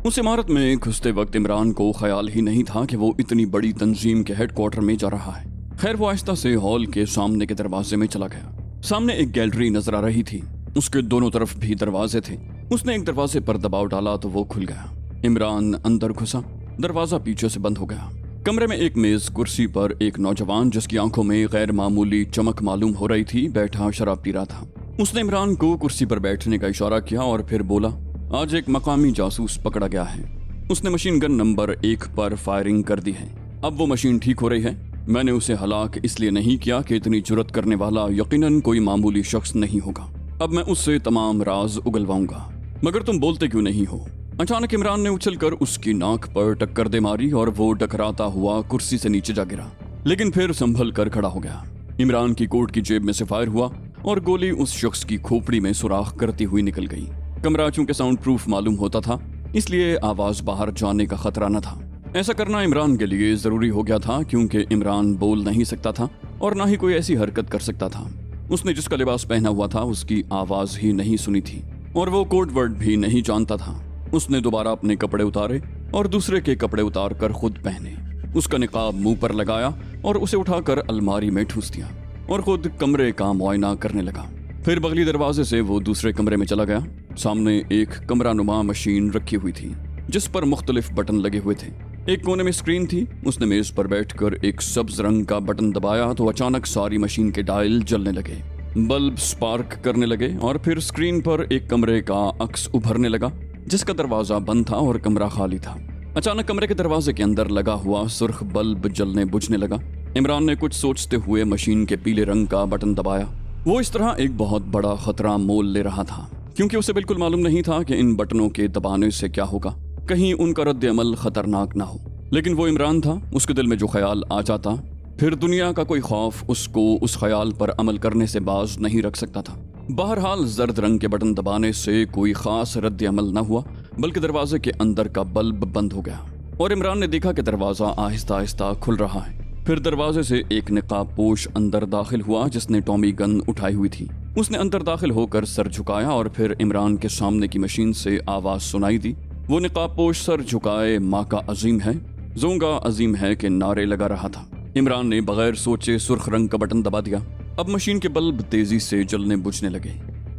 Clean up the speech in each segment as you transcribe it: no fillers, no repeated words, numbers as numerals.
उस इमारत में घुसते वक्त इमरान को ख्याल ही नहीं था कि वो इतनी बड़ी तंजीम के हेडक्वार्टर में जा रहा है। खैर वो आहिस्ता से हॉल के सामने के दरवाजे में चला गया। सामने एक गैलरी नजर आ रही थी, उसके दोनों तरफ भी दरवाजे थे। उसने एक दरवाजे पर दबाव डाला तो वो खुल गया। इमरान अंदर घुसा, दरवाजा पीछे से बंद हो गया। कमरे में एक मेज कुर्सी पर एक नौजवान, जिसकी आंखों में गैर मामूली चमक मालूम हो रही थी, बैठा शराब पी रहा था। उसने इमरान को कुर्सी पर बैठने का इशारा किया और फिर बोला, आज एक मकामी जासूस पकड़ा गया है। उसने मशीन गन नंबर 1 पर फायरिंग कर दी है। अब वो मशीन ठीक हो रही है। मैंने उसे हलाक इसलिए नहीं किया कि इतनी जुर्रत करने वाला यकीनन कोई मामूली शख्स नहीं होगा। अब मैं उससे तमाम राज उगलवाऊंगा। मगर तुम बोलते क्यों नहीं हो? अचानक इमरान ने उछलकर उसकी नाक पर टक्कर दे मारी और वो टकराता हुआ कुर्सी से नीचे जा गिरा, लेकिन फिर संभल कर खड़ा हो गया। इमरान की कोट की जेब में से फायर हुआ और गोली उस शख्स की खोपड़ी में सुराख करती हुई निकल गई। कमरा चूंकि साउंड प्रूफ मालूम होता था, इसलिए आवाज बाहर जाने का खतरा न था। ऐसा करना इमरान के लिए जरूरी हो गया था, क्योंकि इमरान बोल नहीं सकता था और ना ही कोई ऐसी हरकत कर सकता था। उसने जिसका लिबास पहना हुआ था उसकी आवाज ही नहीं सुनी थी और वो कोड वर्ड भी नहीं जानता था। उसने दोबारा अपने कपड़े उतारे और दूसरे के कपड़े उतार कर खुद पहने। उसका निकाब मुंह पर लगाया और उसे उठाकर अलमारी में ठूस दिया और खुद कमरे का मुआयना करने लगा। फिर बगली दरवाजे से वो दूसरे कमरे में चला गया। सामने एक कमरा नुमा मशीन रखी हुई थी, जिस पर मुख्तलिफ बटन लगे हुए थे। एक कोने में स्क्रीन थी। उसने मेज पर बैठकर एक सब्ज रंग का बटन दबाया तो अचानक सारी मशीन के डायल जलने लगे, बल्ब स्पार्क करने लगे और फिर स्क्रीन पर एक कमरे का अक्स उभरने लगा, जिसका दरवाजा बंद था और कमरा खाली था। अचानक कमरे के दरवाजे के अंदर लगा हुआ सुर्ख बल्ब जलने बुझने लगा। इमरान ने कुछ सोचते हुए मशीन के पीले रंग का बटन दबाया। वो इस तरह एक बहुत बड़ा खतरा मोल ले रहा था, क्योंकि उसे बिल्कुल मालूम नहीं था कि इन बटनों के दबाने से क्या होगा, कहीं उनका रद्द अमल खतरनाक ना हो। लेकिन वो इमरान था, उसके दिल में जो ख्याल आ जाता, फिर दुनिया का कोई खौफ उसको उस ख्याल पर अमल करने से बाज नहीं रख सकता था। बहरहाल जर्द रंग के बटन दबाने से कोई खास रद्द अमल न हुआ, बल्कि दरवाजे के अंदर का बल्ब बंद हो गया और इमरान ने देखा कि दरवाजा आहिस्ता आहिस्ता खुल रहा है। फिर दरवाजे से एक निकाबपोश अंदर दाखिल हुआ, जिसने टॉमी गन उठाई हुई थी। उसने अंदर दाखिल होकर सर झुकाया और फिर इमरान के सामने की मशीन से आवाज सुनाई दी। वो निकाबपोश सर झुकाए माँ का अजीम है, जोंगा अजीम है के नारे लगा रहा था। इमरान ने बगैर सोचे सुर्ख रंग का बटन दबा दिया। अब मशीन के बल्ब तेजी से जलने बुझने लगे।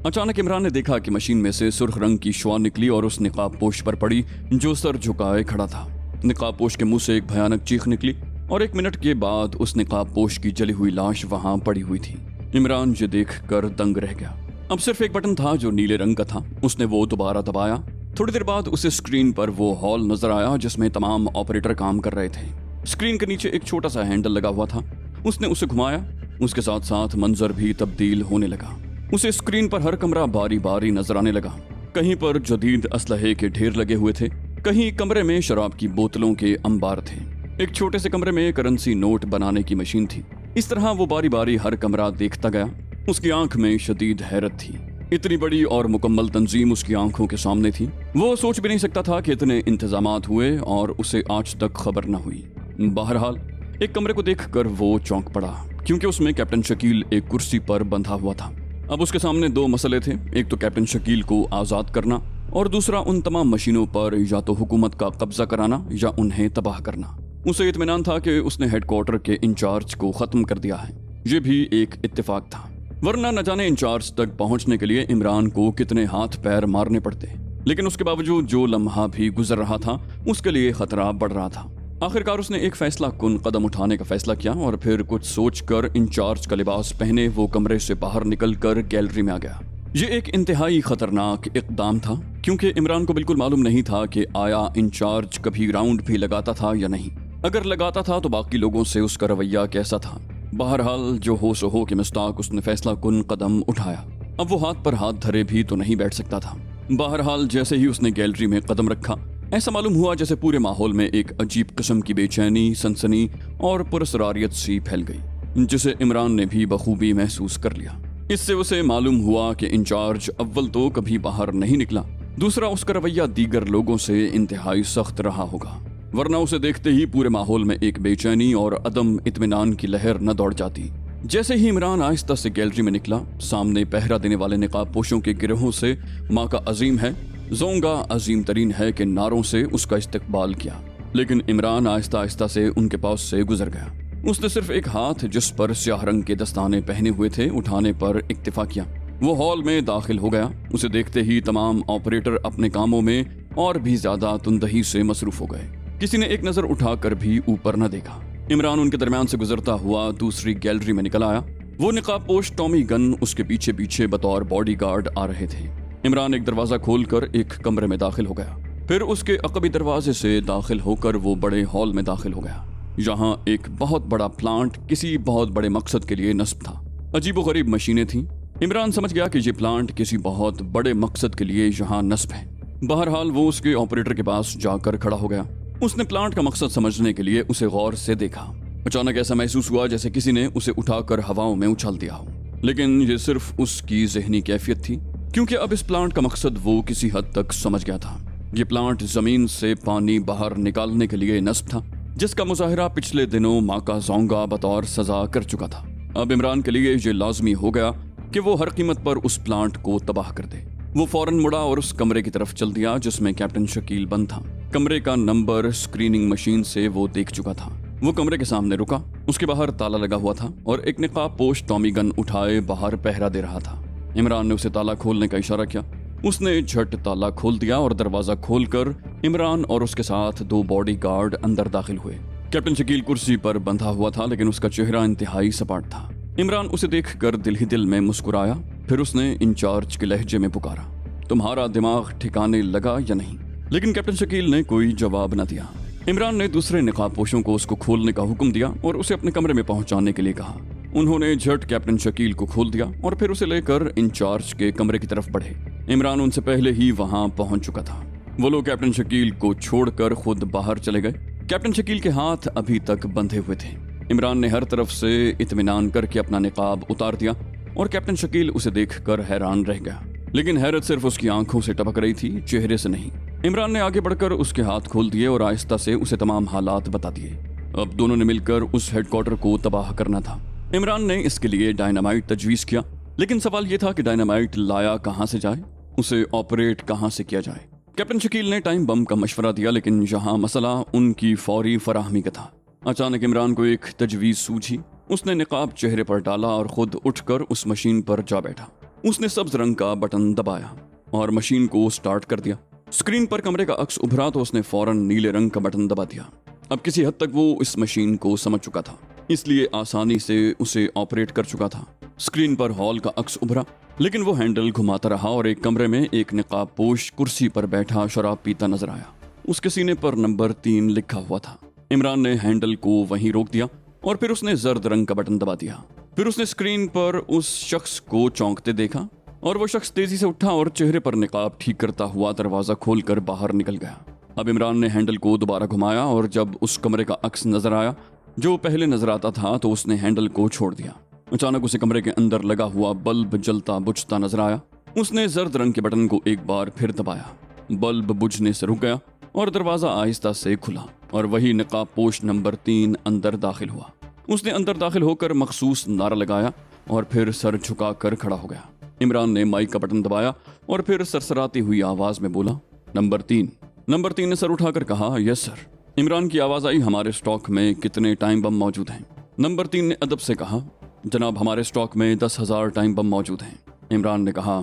अचानक इमरान ने देखा कि मशीन में से सुर्ख रंग की शुआ निकली और उस निकाबपोश पर पड़ी, जो सर झुकाए खड़ा था। निकाबपोश के मुंह से एक भयानक चीख निकली और 1 मिनट के बाद उस निकाबपोश की जली हुई लाश वहां पड़ी हुई थी। इमरान ये देखकर दंग रह गया। अब सिर्फ एक बटन था जो नीले रंग का था। उसने वो दोबारा दबाया। थोड़ी देर बाद उसे स्क्रीन पर वो हॉल नजर आया, जिसमें तमाम ऑपरेटर काम कर रहे थे। स्क्रीन के नीचे एक छोटा सा हैंडल लगा हुआ था। उसने उसे घुमाया, उसके साथ साथ मंजर भी तब्दील होने लगा। उसे स्क्रीन पर हर कमरा बारी बारी नजर आने लगा। कहीं पर जदीद असलहे के ढेर लगे हुए थे, कहीं कमरे में शराब की बोतलों के अंबार थे। एक छोटे से कमरे में करेंसी नोट बनाने की मशीन थी। इस तरह वो बारी बारी हर कमरा देखता गया। उसकी आंख में शदीद हैरत थी। इतनी बड़ी और मुकम्मल तंजीम उसकी आंखों के सामने थी। वो सोच भी नहीं सकता था कि इतने इंतजामात हुए और उसे आज तक खबर न हुई। बहरहाल एक कमरे को देखकर वो चौंक पड़ा, क्योंकि उसमें कैप्टन शकील एक कुर्सी पर बंधा हुआ था। अब उसके सामने 2 मसले थे, एक तो कैप्टन शकील को आज़ाद करना और दूसरा उन तमाम मशीनों पर या तो हुकूमत का कब्जा कराना या उन्हें तबाह करना। उसे इत्मीनान था कि उसने हेडक्वार्टर के इंचार्ज को खत्म कर दिया है। ये भी एक इत्तेफाक था, वरना न जाने इंचार्ज तक पहुंचने के लिए इमरान को कितने हाथ पैर मारने पड़ते। लेकिन उसके बावजूद जो लम्हा भी गुजर रहा था, उसके लिए खतरा बढ़ रहा था। आखिरकार उसने एक फैसला कुन कदम उठाने का फैसला किया और फिर कुछ सोचकर इंचार्ज का लिबास पहने वो कमरे से बाहर निकलकर गैलरी में आ गया। ये एक इंतहाई खतरनाक इकदाम था, क्योंकि इमरान को बिल्कुल मालूम नहीं था कि आया इंचार्ज कभी राउंड भी लगाता था या नहीं। अगर लगाता था तो बाकी लोगों से उसका रवैया कैसा था। बहरहाल जो हो सो हो के मुस्ताक उसने फैसला कुन कदम उठाया। अब वो हाथ पर हाथ धरे भी तो नहीं बैठ सकता था। बहरहाल जैसे ही उसने गैलरी में कदम रखा, ऐसा मालूम हुआ जैसे पूरे माहौल में एक अजीब किस्म की बेचैनी, सनसनी और पुरसरारियत सी फैल गई, जिसे इमरान ने भी बखूबी महसूस कर लिया। इससे उसे मालूम हुआ कि इंचार्ज अव्वल तो कभी बाहर नहीं निकला, दूसरा उसका रवैया दीगर लोगों से इंतहाई सख्त रहा होगा, वरना उसे देखते ही पूरे माहौल में एक बेचैनी और अदम इत्मीनान की लहर न दौड़ जाती। जैसे ही इमरान आहिस्ता से गैलरी में निकला, सामने पहरा देने वाले निकाब पोशों के गिरोहों से माँ का अजीम है जोंगा अजीम तरीन है कि नारों से उसका इस्तकबाल किया, लेकिन इमरान आहिस्ता आहिस्ता से उनके पास से गुजर गया। उसने सिर्फ एक हाथ जिस पर स्याह रंग के दस्ताने पहने हुए थे उठाने पर इक्तिफा किया। वो हॉल में दाखिल हो गया। उसे देखते ही तमाम ऑपरेटर अपने कामों में और भी ज्यादा तुंदही से मसरूफ हो गए। किसी ने एक नजर उठाकर भी ऊपर न देखा। इमरान उनके दरमियान से गुजरता हुआ दूसरी गैलरी में निकल आया। वो निकाबपोश टॉमी गन उसके पीछे पीछे बतौर बॉडीगार्ड आ रहे थे। इमरान एक दरवाजा खोलकर एक कमरे में दाखिल हो गया। फिर उसके अकबी दरवाजे से दाखिल होकर वो बड़े हॉल में दाखिल हो गया। यहाँ एक बहुत बड़ा प्लांट किसी बहुत बड़े मकसद के लिए नस्ब था। अजीबोगरीब मशीनें थीं। इमरान समझ गया कि ये प्लांट किसी बहुत बड़े मकसद के लिए यहाँ नस्ब है। बहरहाल वो उसके ऑपरेटर के पास जाकर खड़ा हो गया। उसने प्लांट का मकसद समझने के लिए उसे गौर से देखा। अचानक ऐसा महसूस हुआ जैसे किसी ने उसे उठाकर हवाओं में उछाल दिया हो, लेकिन ये सिर्फ उसकी ज़हनी कैफियत थी, क्योंकि अब इस प्लांट का मकसद वो किसी हद तक समझ गया था। ये प्लांट जमीन से पानी बाहर निकालने के लिए नस्ब था, जिसका मुजाहिरा पिछले दिनों माका जोंगा बतौर सजा कर चुका था। अब इमरान के लिए ये लाजमी हो गया कि वो हर कीमत पर उस प्लांट को तबाह कर दे। वो फौरन मुड़ा और उस कमरे की तरफ चल दिया जिसमें कैप्टन शकील बंद था। कमरे का नंबर स्क्रीनिंग मशीन से वो देख चुका था। वो कमरे के सामने रुका। उसके बाहर ताला लगा हुआ था और एक निकाबपोश टॉमी गन उठाए बाहर पहरा दे रहा था। इमरान ने उसे ताला खोलने का इशारा किया। उसने झट ताला खोल दिया और दरवाजा खोलकर इमरान और उसके साथ दो बॉडीगार्ड अंदर दाखिल हुए। कैप्टन शकील कुर्सी पर बंधा हुआ था, लेकिन उसका चेहरा इंतहाई सपाट था। इमरान उसे देखकर दिल ही दिल में मुस्कुराया। फिर उसने इंचार्ज के लहजे में पुकारा, तुम्हारा दिमाग ठिकाने लगा या नहीं? लेकिन कैप्टन शकील ने कोई जवाब न दिया। इमरान ने दूसरे निकाबपोशों को उसको खोलने का हुक्म दिया और उसे अपने कमरे में पहुंचाने के लिए कहा। उन्होंने झट कैप्टन शकील को खोल दिया और फिर उसे लेकर इंचार्ज के कमरे की तरफ बढ़े। इमरान उनसे पहले ही वहां पहुंच चुका था। वो लोग कैप्टन शकील को छोड़कर खुद बाहर चले गए। कैप्टन शकील के हाथ अभी तक बंधे हुए थे। इमरान ने हर तरफ से इत्मीनान करके अपना निकाब उतार दिया और कैप्टन शकील उसे देखकर हैरान रह गया, लेकिन हैरत सिर्फ उसकी आंखों से टपक रही थी, चेहरे से नहीं। इमरान ने आगे बढ़कर उसके हाथ खोल दिए और आहिस्ता से उसे तमाम हालात बता दिए। अब दोनों ने मिलकर उस हेडक्वार्टर को तबाह करना था। इमरान ने इसके लिए डायनामाइट तजवीज़ किया, लेकिन सवाल यह था कि डायनामाइट लाया कहां से जाए, उसे ऑपरेट कहां से किया जाए। कैप्टन शकील ने टाइम बम का मशवरा दिया, लेकिन यहाँ मसला उनकी फौरी फराहमी का था। अचानक इमरान को एक तजवीज़ सूझी। उसने निकाब चेहरे पर डाला और खुद उठकर उस मशीन पर जा बैठा। उसने सब्ज रंग का बटन दबाया और मशीन को स्टार्ट कर दिया। स्क्रीन पर कमरे का अक्स उभरा तो उसने फौरन नीले रंग का बटन दबा दिया। अब किसी हद तक वो इस मशीन को समझ चुका था, इसलिए आसानी से उसे ऑपरेट कर चुका था। स्क्रीन पर हॉल का अक्स उभरा, लेकिन वो हैंडल घुमाता रहा और एक कमरे में एक निकाबपोश कुर्सी पर बैठा शराब पीता नजर आया। उसके सीने पर नंबर 3 लिखा हुआ था। इमरान ने हैंडल को वहीं रोक दिया और फिर उसने जर्द रंग का बटन दबा दिया। फिर उसने स्क्रीन पर उस शख्स को चौंकते देखा और वो शख्स तेजी से उठा और चेहरे पर निकाब ठीक करता हुआ दरवाजा खोलकर बाहर निकल गया। अब इमरान ने हैंडल को दोबारा घुमाया और जब उस कमरे का अक्स नजर आया जो पहले नजर आता था तो उसने हैंडल को छोड़ दिया। अचानक उसे कमरे के अंदर लगा हुआ बल्ब जलता बुझता नजर आया। उसने जर्द रंग के बटन को एक बार फिर दबाया। बल्ब बुझने से रुक गया और दरवाजा आहिस्ता से खुला और वही निकाबपोश नंबर 3 अंदर दाखिल हुआ। उसने अंदर दाखिल होकर मखसूस नारा लगाया और फिर सर झुकाकर खड़ा हो गया। इमरान ने माइक का बटन दबाया और फिर सरसराती हुई आवाज में बोला, नंबर 3। नंबर 3 ने सर उठाकर कहा, यस सर। इमरान की आवाज आई, हमारे स्टॉक में कितने टाइम बम मौजूद हैं? नंबर 3 ने अदब से कहा, जनाब हमारे स्टॉक में 10,000 टाइम बम मौजूद हैं। इमरान ने कहा,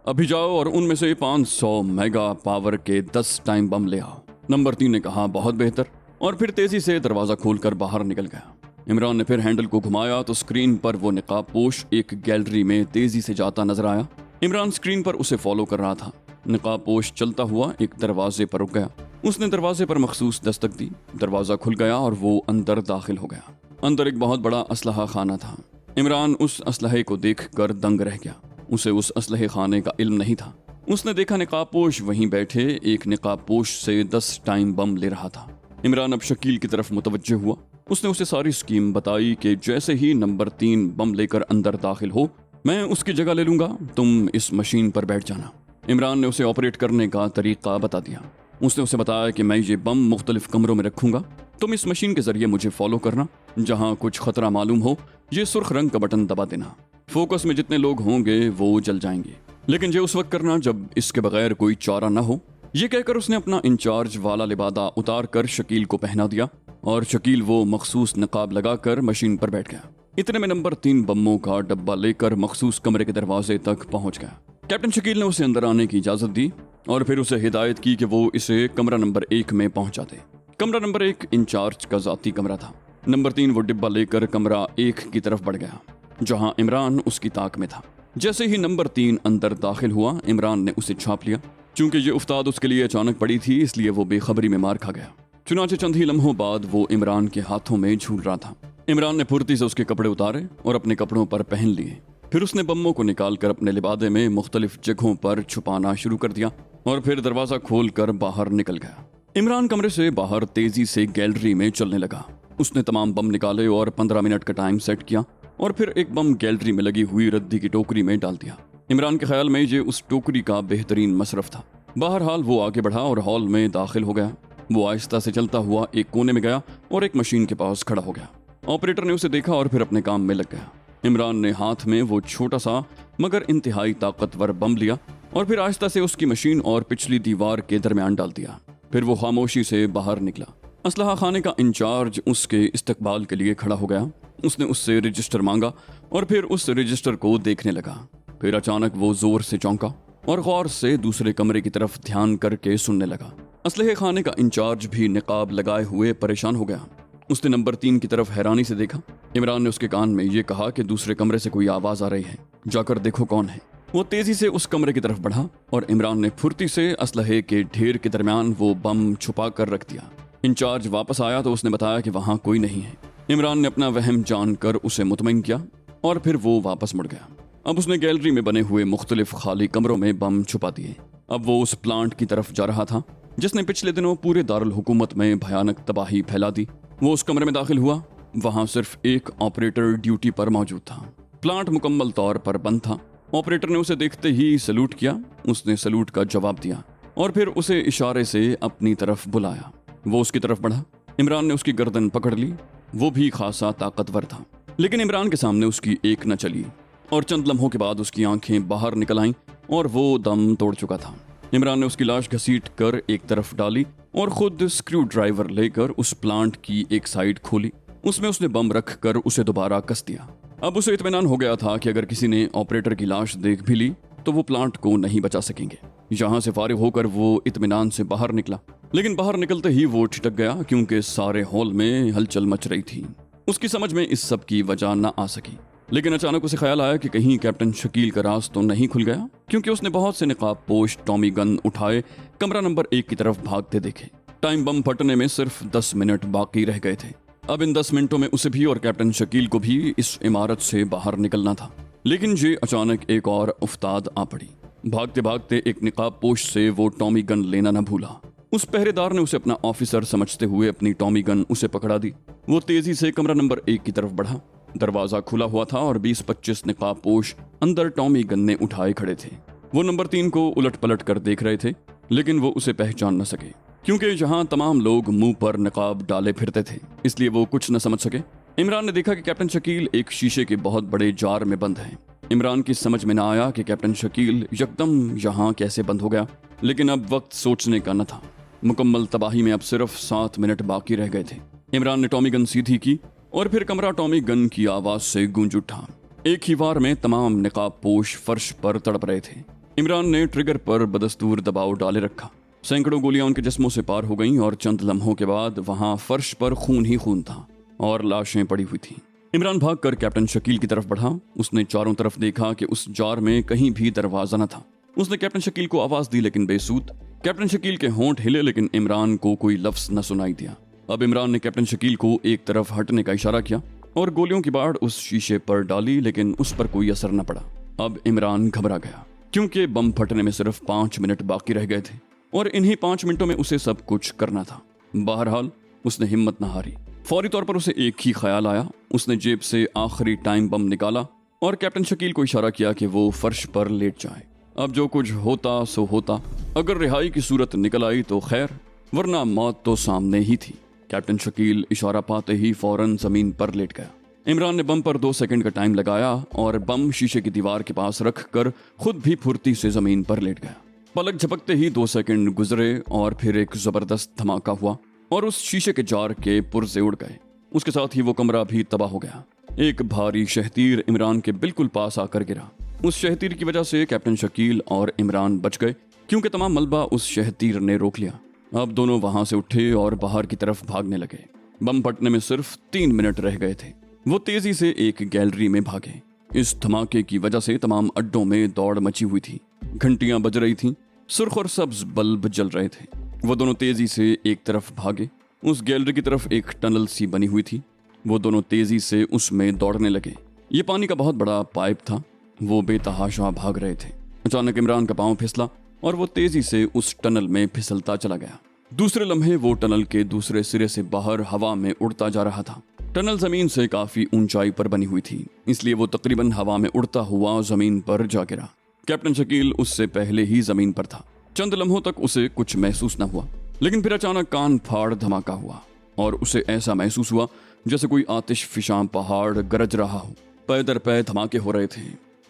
अभी जाओ और उनमें से 500 मेगा पावर के 10 टाइम बम ले आओ। नंबर 3 ने कहा, बहुत बेहतर, और फिर तेजी से दरवाजा खोलकर बाहर निकल गया। इमरान ने फिर हैंडल को घुमाया तो स्क्रीन पर वो निकाबपोश एक गैलरी में तेजी से जाता नजर आया। इमरान स्क्रीन पर उसे फॉलो कर रहा था। निकाबपोश चलता हुआ एक दरवाजे पर रुक गया। उसने दरवाजे पर मखसूस दस्तक दी। दरवाजा खुल गया और वो अंदर दाखिल हो गया। अंदर एक बहुत बड़ा असलहा खाना था। इमरान उस असलहे को देखकर दंग रह गया। उसे उस असलहे खाने का इल्म नहीं था। उसने देखा निकाबपोश वहीं बैठे एक निकाबपोश से 10 टाइम बम ले रहा था। इमरान अब शकील की तरफ मुतवज्जे हुआ। उसने उसे सारी स्कीम बताई कि जैसे ही नंबर 3 बम लेकर अंदर दाखिल हो, मैं उसकी जगह ले लूंगा, तुम इस मशीन पर बैठ जाना। इमरान ने उसे ऑपरेट करने का तरीका बता दिया। उसने उसे बताया कि मैं ये बम मुख्तलिफ कमरों में रखूंगा, तुम इस मशीन के जरिए मुझे फॉलो करना। जहां कुछ खतरा मालूम हो ये सुर्ख रंग का बटन दबा देना। फोकस में जितने लोग होंगे वो जल जाएंगे, लेकिन ये उस वक्त करना जब इसके बगैर कोई चारा न हो। ये कहकर उसने अपना इंचार्ज वाला लिबादा उतार कर शकील को पहना दिया और शकील वो मखसूस नकाब लगाकर मशीन पर बैठ गया। इतने में नंबर 3 बमों का डब्बा लेकर मखसूस कमरे के दरवाजे तक पहुंच गया। कैप्टन शकील ने उसे अंदर आने की इजाजत दी और फिर उसे हिदायत की कि वो इसे कमरा नंबर 1 में पहुंचा दे। कमरा नंबर 1 इंचार्ज का जाती कमरा था। नंबर 3 वो डिब्बा लेकर कमरा 1 की तरफ बढ़ गया, जहां इमरान उसकी ताक में था। जैसे ही नंबर 3 अंदर दाखिल हुआ, इमरान ने उसे छाप लिया। चूंकि ये उफ्ताद उसके लिए अचानक पड़ी थी, इसलिए वो बेखबरी में मार खा गया। चुनाचे चंद ही लम्हों बाद वो इमरान के हाथों में झूल रहा था। इमरान ने फुर्ती से उसके कपड़े उतारे और अपने कपड़ों पर पहन लिए। फिर उसने बम्मों को निकालकर अपने लिबादे में मुख्तलिफ जगहों पर छुपाना शुरू कर दिया और फिर दरवाजा खोलकर बाहर निकल गया। इमरान कमरे से बाहर तेजी से गैलरी में चलने लगा। उसने तमाम बम निकाले और 15 मिनट का टाइम सेट किया और फिर एक बम गैलरी में लगी हुई रद्दी की टोकरी में डाल दिया। इमरान के ख्याल में ये उस टोकरी का बेहतरीन मसरफ था। बहरहाल वो आगे बढ़ा और हॉल में दाखिल हो गया। वो आहिस्ता से चलता हुआ एक कोने में गया और एक मशीन के पास खड़ा हो गया। ऑपरेटर ने उसे देखा और फिर अपने काम में लग गया। इमरान ने हाथ में वो छोटा सा मगर इंतहाई ताकतवर बम लिया और फिर आहिस्ता से उसकी मशीन और पिछली दीवार के दरमियान डाल दिया। फिर वो खामोशी से बाहर निकला। असलहा खाने का इंचार्ज उसके इस्तकबाल के लिए खड़ा हो गया। उसने उससे रजिस्टर मांगा और फिर उस रजिस्टर को देखने लगा। फिर अचानक वो जोर से चौंका और गौर से दूसरे कमरे की तरफ ध्यान करके सुनने लगा। असलहे खाने का इंचार्ज भी निकाब लगाए हुए परेशान हो गया। उसने नंबर 3 की तरफ हैरानी से देखा। इमरान ने उसके कान में ये कहा कि दूसरे कमरे से कोई आवाज आ रही है, जाकर देखो कौन है। वो तेजी से उस कमरे की तरफ बढ़ा और इमरान ने फुर्ती से असलहे के ढेर के दरमियान वो बम छुपा कर रख दिया। इंचार्ज वापस आया तो उसने बताया कि वहां कोई नहीं है। इमरान ने अपना वहम जानकर उसे मुतमईन किया और फिर वो वापस मुड़ गया। अब उसने गैलरी में बने हुए मुख्तलिफ खाली कमरों में बम छुपा दिए। अब वो उस प्लांट की तरफ जा रहा था जिसने पिछले दिनों पूरे दारुल हुकूमत में भयानक तबाही फैला दी। वो उस कमरे में दाखिल हुआ। वहां सिर्फ एक ऑपरेटर ड्यूटी पर मौजूद था। प्लांट मुकम्मल तौर पर बंद था। ऑपरेटर ने उसे देखते ही सलूट किया। उसने सलूट का जवाब दिया और फिर उसे इशारे से अपनी तरफ बुलाया। वो उसकी तरफ बढ़ा। इमरान ने उसकी गर्दन पकड़ ली। वो भी खासा ताकतवर था, लेकिन इमरान के सामने उसकी एक न चली और चंद लम्हों के बाद उसकी आंखें बाहर निकल आईं और वो दम तोड़ चुका था। इमरान ने उसकी लाश घसीट कर एक तरफ डाली और खुद स्क्रू ड्राइवर लेकर उस प्लांट की एक साइड खोली। उसमें उसने बम रख कर उसे दोबारा कस दिया। अब उसे इत्मीनान हो गया था कि अगर किसी ने ऑपरेटर की लाश देख भी ली तो वो प्लांट को नहीं बचा सकेंगे। यहाँ से फारिग होकर वो इत्मीनान से बाहर निकला, लेकिन बाहर निकलते ही वो ठिठक गया क्योंकि सारे हॉल में हलचल मच रही थी। उसकी समझ में इस सब की वजह न आ सकी, लेकिन अचानक उसे ख्याल आया कि कहीं कैप्टन शकील का राज तो नहीं खुल गया, क्योंकि उसने बहुत से निकाब पोश टॉमी गन उठाए कमरा नंबर 1 की तरफ भागते देखे। टाइम बम फटने में सिर्फ 10 मिनट बाकी रह गए थे। अब इन 10 मिनटों में उसे भी और कैप्टन शकील को भी इस इमारत से बाहर निकलना था। लेकिन ये अचानक एक और उफ्ताद आ पड़ी। भागते भागते एक निकाब पोश से वो टॉमी गन लेना न भूला। उस पहरेदार ने उसे अपना ऑफिसर समझते हुए अपनी टॉमी गन उसे पकड़ा दी। वो तेजी से कमरा नंबर 1 की तरफ बढ़ा। दरवाजा खुला हुआ था और 20-25 निकाब पोश अंदर टॉमी गन्ने उठाए खड़े थे। वो नंबर 3 को उलट पलट कर देख रहे थे, लेकिन वो उसे पहचान न सके, क्योंकि जहां तमाम लोग मुंह पर निकाब डाले फिरते थे, इसलिए वो कुछ न समझ सके। इमरान ने देखा कि कैप्टन शकील एक शीशे के बहुत बड़े जार में बंद है। इमरान की समझ में न आया कि कैप्टन शकील यकदम यहाँ कैसे बंद हो गया, लेकिन अब वक्त सोचने का न था। मुकम्मल तबाही में अब सिर्फ 7 मिनट बाकी रह गए थे। इमरान ने टॉमी गन सीधी की और फिर कमरा टॉमी गन की आवाज से गूंज उठा। एक ही वार में तमाम निकाब पोश फर्श पर तड़प रहे थे। इमरान ने ट्रिगर पर बदस्तूर दबाव डाले रखा। सैकड़ों गोलियां उनके जिस्मों से पार हो गईं और चंद लम्हों के बाद वहां फर्श पर खून ही खून था और लाशें पड़ी हुई थीं। इमरान भागकर कैप्टन शकील की तरफ बढ़ा। उसने चारों तरफ देखा कि उस जार में कहीं भी दरवाजा न था। उसने कैप्टन शकील को आवाज दी, लेकिन बेसूद। कैप्टन शकील के होंठ हिले, लेकिन इमरान को कोई लफ्ज न सुनाई दिया। अब इमरान ने कैप्टन शकील को एक तरफ हटने का इशारा किया और गोलियों की बाढ़ उस शीशे पर डाली, लेकिन उस पर कोई असर न पड़ा। अब इमरान घबरा गया, क्योंकि बम फटने में सिर्फ 5 मिनट बाकी रह गए थे और इन्हीं 5 मिनटों में उसे सब कुछ करना था। बहरहाल उसने हिम्मत न हारी। फौरी तौर पर उसे एक ही ख्याल आया। उसने जेब से आखिरी टाइम बम निकाला और कैप्टन शकील को इशारा किया कि वो फर्श पर लेट जाए। अब जो कुछ होता सो होता। अगर रिहाई की सूरत निकल आई तो खैर, वरना मौत तो सामने ही थी। कैप्टन शकील इशारा पाते ही फौरन जमीन पर लेट गया। इमरान ने बम पर 2 सेकंड का टाइम लगाया और बम शीशे की दीवार के पास रख कर खुद भी फुर्ती से जमीन पर लेट गया। पलक झपकते ही 2 सेकंड गुजरे और फिर एक जबरदस्त धमाका हुआ और उस शीशे के जार के पुर्जे उड़ गए। उसके साथ ही वो कमरा भी तबाह हो गया। एक भारी शहतीर इमरान के बिल्कुल पास आकर गिरा। उस शहतीर की वजह से कैप्टन शकील और इमरान बच गए, क्योंकि तमाम मलबा उस शहतीर ने रोक लिया। अब दोनों वहां से उठे और बाहर की तरफ भागने लगे। बम फटने में सिर्फ 3 मिनट रह गए थे। वो तेजी से एक गैलरी में भागे। इस धमाके की वजह से तमाम अड्डों में दौड़ मची हुई थी। घंटियां बज रही थीं, सुर्ख और सब्ज बल्ब जल रहे थे। वो दोनों तेजी से एक तरफ भागे। उस गैलरी की तरफ एक टनल सी बनी हुई थी। वो दोनों तेजी से उसमें दौड़ने लगे। ये पानी का बहुत बड़ा पाइप था। वो बेतहाशा भाग रहे थे। अचानक इमरान का पांव फिसला और वो तेजी से उस टनल में फिसलता चला गया। दूसरे लम्हे वो टनल के दूसरे सिरे से बाहर हवा में उड़ता जा रहा था। टनल जमीन से काफी ऊंचाई पर बनी हुई थी, इसलिए वो तकरीबन हवा में उड़ता हुआ जमीन पर जा गिरा। कैप्टन शकील उससे पहले ही जमीन पर था। चंद लम्हों तक उसे कुछ महसूस न हुआ, लेकिन फिर अचानक कान फाड़ धमाका हुआ और उसे ऐसा महसूस हुआ जैसे कोई आतिश फिशां पहाड़ गरज रहा हो। पै दर पै धमाके हो रहे थे।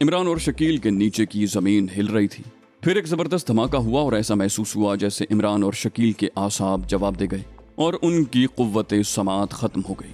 इमरान और शकील के नीचे की जमीन हिल रही थी। फिर एक जबरदस्त धमाका हुआ और ऐसा महसूस हुआ जैसे इमरान और शकील के आसाब जवाब दे गए और उनकी कुव्वते समात खत्म हो गई।